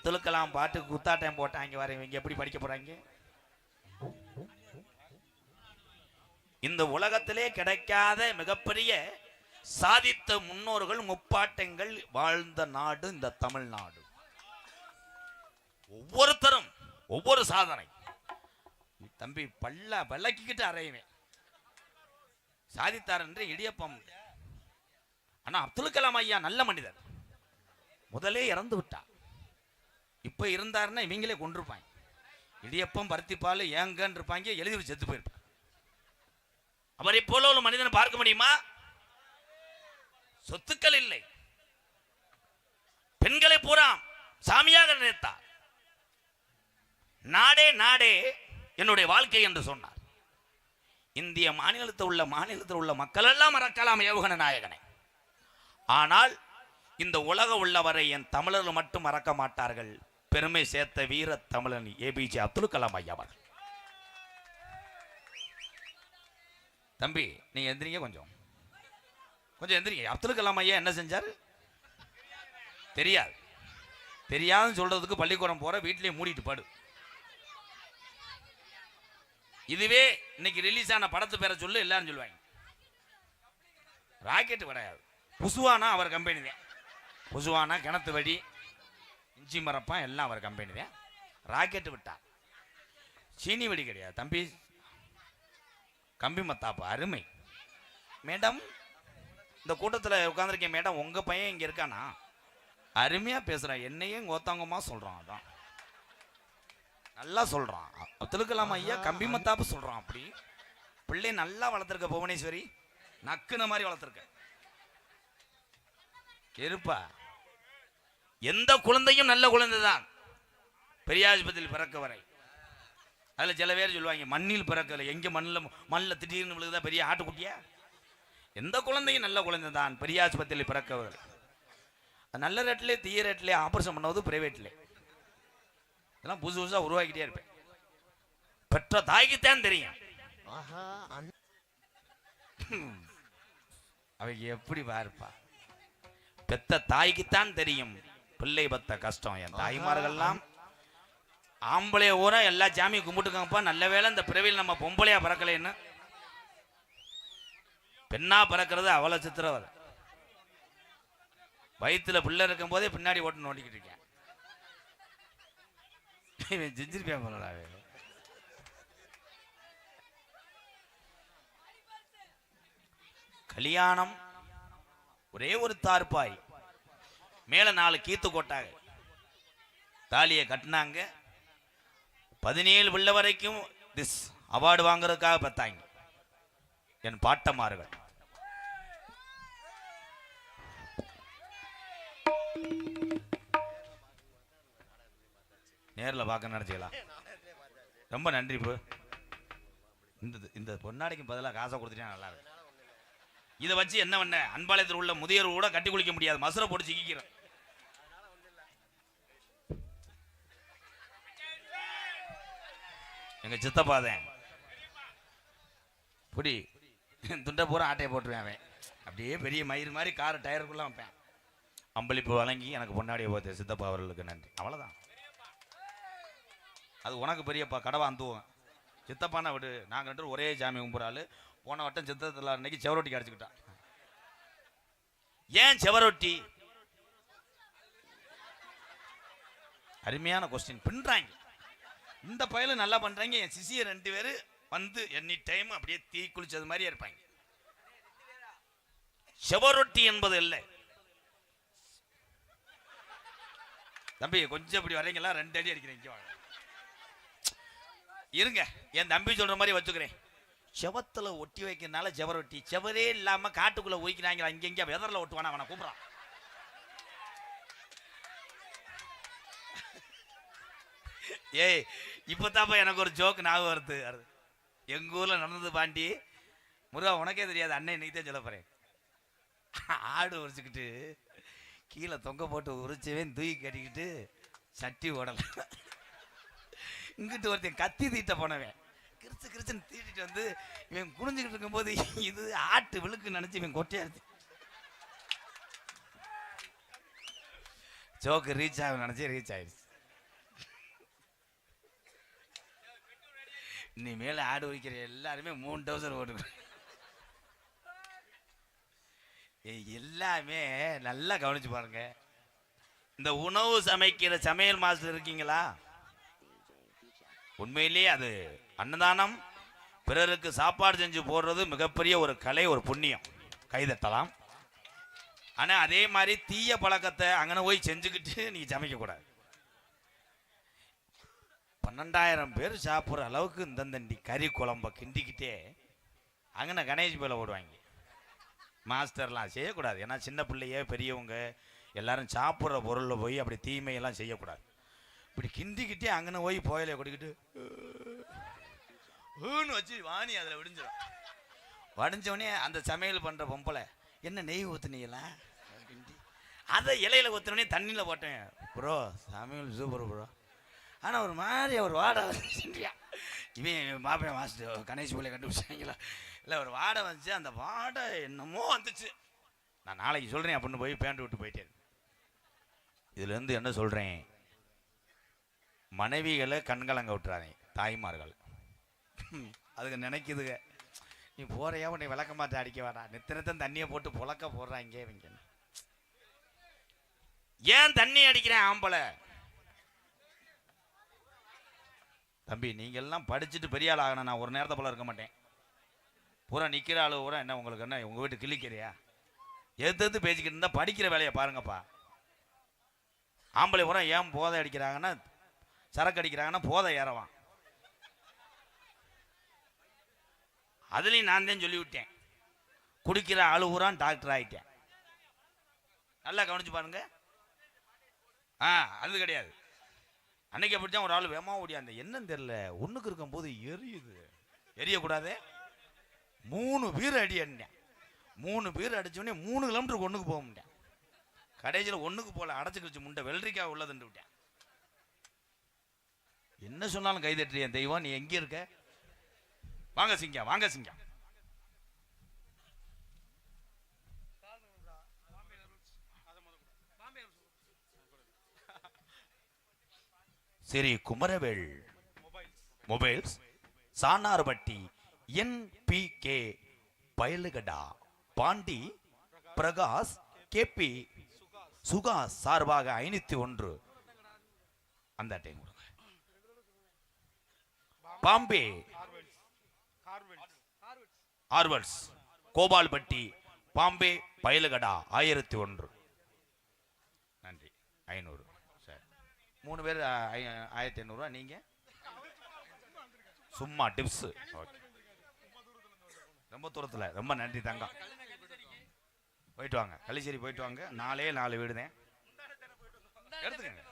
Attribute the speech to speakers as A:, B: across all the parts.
A: அப்துல் கலாம் பாட்டுக்கு குத்தாட்டம் போட்டாங்க வர இவங்க எப்படி படிக்க போறாங்க? இந்த உலகத்திலே கிடைக்காத மிகப்பெரிய சாதித்த முன்னோர்கள் முப்பாட்டங்கள் வாழ்ந்த நாடு இந்த தமிழ்நாடு. ஒவ்வொருத்தரும் ஒவ்வொரு சாதனை. தம்பி பல்ல விளக்கிக்கிட்டு அறையுவேன் சாதித்தார் என்று இடியப்பம். ஆனா அப்துல் கலாம் ஐயா நல்ல மனிதர், முதலே இறந்து விட்டார். இப்ப இருந்தாருன்னா இவங்களே கொண்டிருப்பாங்க. இடியப்பம் பருத்திப்பால் ஏங்கன்னு இருப்பாங்க, எழுதி செத்து போயிருப்பாங்க. அவரை போல ஒரு மனிதனை பார்க்க முடியுமா? சொத்துக்கள் இல்லை, பெண்களை பூரா சாமியாக நினைத்தார். நாடே நாடே என்னுடைய வாழ்க்கை என்று சொன்னார். இந்திய மாநிலத்தில் உள்ள மக்கள் எல்லாம் மறக்கலாம் ஏவுகணை நாயகனை. ஆனால் இந்த உலக உள்ளவரை என் தமிழர்கள் மட்டும் மறக்க மாட்டார்கள். பெருமை சேர்த்த வீர தமிழன் ஏபிஜே அப்துல் கலாம் ஐயா அவர்கள். தம்பி நீங்க எந்திரிங்க, கொஞ்சம் எந்திரிங்க. அப்துல் கலாம் ஐயா என்ன செஞ்சார் தெரியாது. தெரியாதுன்னு சொல்றதுக்கு பள்ளிக்கூடம் போற, வீட்டிலேயே மூடிட்டு படு. இதுவே இன்னைக்கு ரிலீஸ் ஆன படத்து பேரை சொல்லு எல்லாரும் சொல்லுவாங்க. ராக்கெட் கிடையாது, புசுவானா அவர் கம்பெனி தான். புசுவானா, கிணத்து வடி, இஞ்சி மரப்பா எல்லாம் அவர் கம்பெனி தான். ராக்கெட் விட்டா சீனி வடி கிடையாது தம்பி, கம்பி மத்தாப்பா அருமை. மேடம் இந்த கூட்டத்தில் உட்காந்துருக்கேன் மேடம், உங்க பையன் இங்க இருக்கானா? அருமையா பேசுறான், என்னையும் கோத்தாங்கம்மா சொல்றான். அதான் நல்லா சொல்றான். அப்துல் கலாம் ஐயா கம்பி மத்தாப்பு சொல்றான். அப்படி பிள்ளை நல்லா வளர்த்துருக்க புவனேஸ்வரி, நக்குன மாதிரி வளர்த்துருக்க. இருப்பா, எந்த குழந்தையும் நல்ல குழந்தை தான் பெரியாஸ்பத்திரியில் பிறக்க வரை. அதில் சில பேர் சொல்லுவாங்க மண்ணில் பிறக்கல, எங்கே மண்ணில் திடீர்னு விழுகுதா பெரிய ஆட்டுக்குட்டியா? எந்த குழந்தையும் நல்ல குழந்தை தான் பெரியாஸ்பத்திரியில் பிறக்கவர்கள். நல்ல ரேட்லேயே தீய ரேட்லேயே ஆப்ரேஷன் பண்ணவது பிரைவேட்லே. இதெல்லாம் புதுசு புதுசாக உருவாக்கிட்டே இருப்பேன். பெற்ற தாய்க்குத்தான் தெரியும் அவங்க எப்படி பார்ப்பா. பெத்த தாய்க்குத்தான் தெரியும் பிள்ளை பத்த கஷ்டம். என் தாய்மார்கள்லாம் ஆம்பளைய ஊரா எல்லா ஜாமியும் கும்பிட்டுக்காங்கப்பா, நல்ல வேலை இந்த பிறவியில் நம்ம பொம்பளையா பிறக்கலைன்னு. பெண்ணா பிறக்கிறது அவ்வளோ சித்திரவதை. வயிற்றுல பிள்ளை இருக்கும் போதே பின்னாடி ஓட்டு நோண்டிக்கிட்டு இருக்கேன். செஞ்சிருப்பேன் போலடாவே. கல்யாணம் ஒரே ஒரு தார்பாய் மேல 4 கீத்து கொட்டாங்க, தாலியை கட்டினாங்க. 17 பிள்ளை வரைக்கும் திஸ் அவார்டு வாங்குறதுக்காக பார்த்தாங்க என் பாட்டமார்கள். நேரில் பார்க்க நினைச்சிக்கலாம். ரொம்ப நன்றி. இப்போ இந்த பொன்னாடிக்கு பதிலாக காசை கொடுத்துட்டா நல்லா இருக்கு. இதை வச்சு என்ன பண்ண, அன்பாளையத்தில் உள்ள முதியோர் கூட கட்டி குளிக்க முடியாது, மசுரை போட்டு சிக்கிக்கிறேன். எங்க சித்தப்பாதேன் புடி துண்டை பூரா ஆட்டையை போட்டுருவேன். அப்படியே பெரிய மயிர் மாதிரி கார் டயருக்குள்ள வைப்பேன். அம்பளிப்பு வழங்கி எனக்கு பொன்னாடியை போத்த சித்தப்பா அவர்களுக்கு நன்றி. அவ்வளோதான். அது உனக்கு பெரியப்பா கடவை அந்துவோம். சித்தப்பானா விடு, நாங்கள் 2 ஒரே ஜாமி கும்புறாள். போன வட்டம் சித்தத்தில் அன்னைக்கு செவரொட்டி கிடச்சிக்கிட்டான். ஏன் செவரொட்டி? அருமையான கொஸ்டின். பின்றாங்க இந்த பயில நல்லா பண்றாங்க. என் சிசிய 2 பேர் வந்து எனி டைம் அப்படியே தீ குளிச்சது மாதிரியே இருப்பாங்க. செவரொட்டி என்பது இல்லை தம்பி. கொஞ்சம் இப்படி வரீங்களா, 2 அடி அடிக்கிறேன். இருங்க, என் தம்பி சொல்ற மாதிரி வச்சுக்கிறேன். செவத்துல ஒட்டி வைக்கிறதுனால செவரொட்டி. செவரே இல்லாம காட்டுக்குள்ள ஒய்க்கிறாங்க, அங்கெங்க வெதர்ல ஒட்டுவானா அவனை கூப்பிடான். ஏய் இப்பதாப்பா எனக்கு ஒரு ஜோக் ஞாபகம் வருது. எங்க ஊர்ல நடந்தது பாண்டி. முருகா உனக்கே தெரியாது, அண்ணன் இன்னைக்கு தான் சொல்ல போறேன். ஆடு உரிச்சுக்கிட்டு கீழே தொங்க போட்டு உரிச்சவே தூக்கி கட்டிக்கிட்டு சட்டி ஓடல. இங்கிட்டு ஒருத்தன் கத்தி தீட்ட போனவன் கிரிச்சு கிரிச்சுன்னு தீட்டிட்டு வந்து இவன் குனிஞ்சுக்கிட்டு இருக்கும்போது இது ஆட்டு விழுக்கு நினைச்சு இவன் கொட்டையா இருக்கு. ஜோக்கு ரீச் ஆகும் நினைச்சு ரீச் ஆயிடுச்சு. இனிமேல் ஆடு வைக்கிற எல்லாருமே 3 டவுசர் போட்டு எல்லாமே நல்லா கவனிச்சு பாருங்க. இந்த உணவு சமைக்கிற சமையல் மாஸ்டர் இருக்கீங்களா? உண்மையிலேயே அது அன்னதானம், பிறருக்கு சாப்பாடு செஞ்சு போடுறது மிகப்பெரிய ஒரு கலை, ஒரு புண்ணியம், கைதட்டலாம். ஆனால் அதே மாதிரி தீய பழக்கத்தை அங்கே போய் செஞ்சுக்கிட்டு நீங்கள் சமைக்கக்கூடாது. 12,000 பேர் சாப்பிட்ற அளவுக்கு இந்தந்தண்டி கறி குழம்ப கிண்டிக்கிட்டே அங்கே கணேஷ் பேல ஓடுவாங்க. மாஸ்டர்லாம் செய்யக்கூடாது. ஏன்னா சின்ன பிள்ளைய பெரியவங்க எல்லாரும் சாப்பிட்ற பொருளில் போய் அப்படி தீமையெல்லாம் செய்யக்கூடாது. இப்படி கிண்டிக்கிட்டே அங்கே போய் புயலை கொடிக்கிட்டு வச்சு வாணி அதில் விடிஞ்சிடும். வடிஞ்சோடனே அந்த சமையல் பண்ணுற பொம்பளை, என்ன நெய் ஊற்றுனீங்களா? அதை இலையில ஊற்றினோடனே தண்ணியில் போட்டேன். ப்ரோ சமையல் சூப்பர் ப்ரோ. ஆனால் ஒரு மாதிரி ஒரு வாடை வந்துச்சுயா. இவன் மாப்பேன் மாஸ்டர் கணேஷ் பிள்ளை கண்டுபிடிச்சாங்களா? இல்லை ஒரு வாடை வந்துச்சு. அந்த வாடை என்னமோ வந்துச்சு. நான் நாளைக்கு சொல்கிறேன் அப்படின்னு போய் பேண்ட் விட்டு போயிட்டேன். இதுலேருந்து என்ன சொல்கிறேன், மனைவிகளை கண்கலங்க விட்டுறாங்க தாய்மார்கள். அதுக்கு நினைக்குதுங்க, நீ போறையா உன்னை விளக்க மாட்டேன் அடிக்க வேடா, நித்தனத்தன் தண்ணியை போட்டு புழக்க போடுறாங்க இவங்க. ஏன் தண்ணி அடிக்கிறேன் ஆம்பளை? தம்பி நீங்கள்லாம் படிச்சுட்டு பெரிய ஆள் ஆகணும். நான் ஒரு நேரத்தை போல இருக்க மாட்டேன். பூரா நிற்கிற ஆளு பூரா என்ன உங்களுக்கு என்ன உங்கள் வீட்டு கிளிக்கிறியா? எதிர்த்து பேசிக்கிட்டு இருந்தால் படிக்கிற வேலையை பாருங்கப்பா. ஆம்பளை பூரா ஏன் போதை அடிக்கிறாங்கன்னா, சரக்கு அடிக்கிறாங்கன்னா போதை ஏறவான். அதுலேயும் நான் தான் சொல்லிவிட்டேன். குடிக்கிற ஆளு பூரா டாக்டர் ஆகிட்டேன். நல்லா கவனிச்சு பாருங்க. அது கிடையாது. அன்னைக்கு அப்படித்தான் ஒரு ஆள் வேமா ஓடியா, அந்த என்னன்னு தெரியல, ஒன்றுக்கு இருக்கும் போது எரியுது. எரியக்கூடாது. 3 பேர் அடி அடினேன். 3 பேர் அடிச்சோடனே 3 கிலோமீட்டருக்கு ஒன்றுக்கு போக முடியும். கடைசியில் ஒன்றுக்கு போல அடைச்சிக்கிச்சு முண்டை வெள்ளரிக்காய் உள்ளதுன்னு விட்டேன். என்ன சொன்னாலும் கைதட்டுறிய தெய்வம், நீ எங்கே இருக்க? வாங்க சிங்கம், வாங்க சிங்கம். சரி, குமரவேல் மொபைல்ஸ், சானார்பட்டி, NPK பயலுகடா, பாண்டி பிரகாஷ், KP சுகாஸ் சார்பாக 501 அந்த டைம் கொடுங்க. பாம்பே ஆர்வல்ஸ் கோபால்பட்டி, பாம்பே பயலுகடா 1001. நன்றி. 500. சரி, 3 பேர் 1500. நீங்க சும்மா டிப்ஸ். ஓகே, ரொம்ப தூரத்தில். ரொம்ப நன்றி தங்கம். போயிட்டு வாங்க, கள்ளிச்சேரி போயிட்டு வாங்க. 4 வீடு தான் எடுத்துக்கங்க.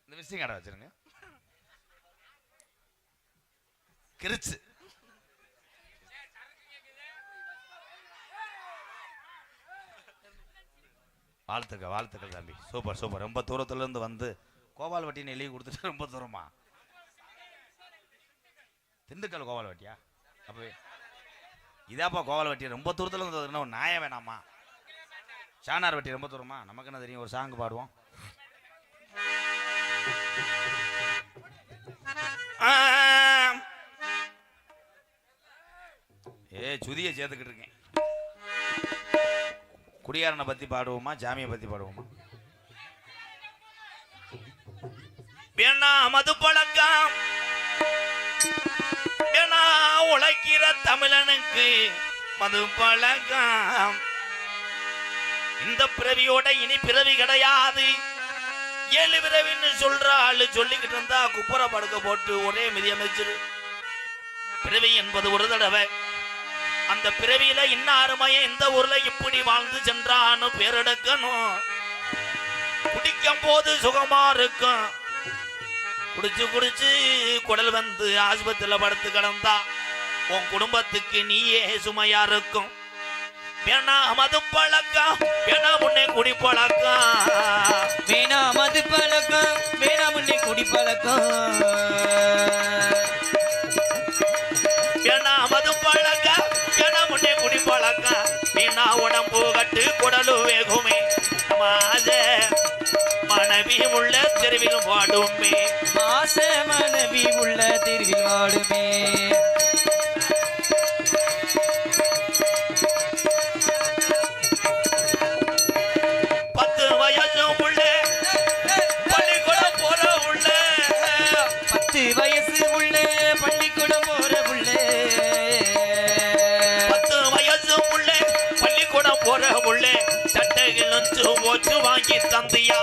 A: இந்த விசிங் கடை வச்சிருங்க. கிரிச்சு வாழ்த்துக்கள் தம்பி. Super super. ரொம்ப தூரத்துல இருந்து வந்து கோபால்வட்டின்னு எழுதி கொடுத்துட்டு ரொம்ப தூரமா? திண்டுக்கல் கோபால்வட்டியா? அப்ப இதாப்பா கோபால்வட்டி. ரொம்ப தூரத்துல இருந்து ஒரு நாய வேணாமா? சானார்வட்டி ரொம்ப தூரமா? நமக்கு என்ன தெரியும்? ஒரு சாங் பாடுவோம். சுதியை சேர்த்துக்கிட்டு இருக்கேன். குடியாரனை பத்தி பாடுவோமா, ஜாமியை பத்தி பாடுவோமா? வேணா மது பழக்கம், வேணா உழைக்கிற தமிழனுக்கு மது பழக்கம். இந்த பிறவியோட இனி பிறவி கிடையாது. 7 பிறவின்னு சொல்ற ஆளு சொல்லிக்கிட்டு இருந்தா குப்புற படுக்க போட்டு ஒரே மிதிய மிதிச்சிரு. பிறவி என்பது ஒரு தடவை. அந்த பிறவியில இன்னாருமைய இந்த ஊர்ல இப்படி வாழ்ந்து சென்றான்னு பேரெடுக்கணும். குடிக்கும் போது சுகமா இருக்கும். குடிச்சு குடல் வந்து ஆஸ்பத்திரியில படுத்து கிடந்தா உன் குடும்பத்துக்கு நீயே சுமையா இருக்கும். வேணா மது பழக்கம், வேணா முன்னே குடி பழக்கம்.
B: வேணா மது பழக்கம், வேணா முன்னே குடி பழக்கம்.
A: வேணா மது பழக்கம், வேணா முன்னே குடி பழக்கம். வீணா உடம்பு கட்டு குடலு வேகுமே. மனைவி உள்ள திரை
C: தெருவில் வாடுமே.
B: மாச மனைவி உள்ள தெருவில் வாடுமே.
C: 10 வயசு உள்ள பள்ளிக்கூடம் போற உள்ள.
B: 10 வயசு உள்ள பள்ளிக்கூடம் போற புள்ள.
C: 10 வயசு உள்ள பள்ளிக்கூடம் போற உள்ள. சட்டைகள் ஓச்சு வாங்கி தந்தியா.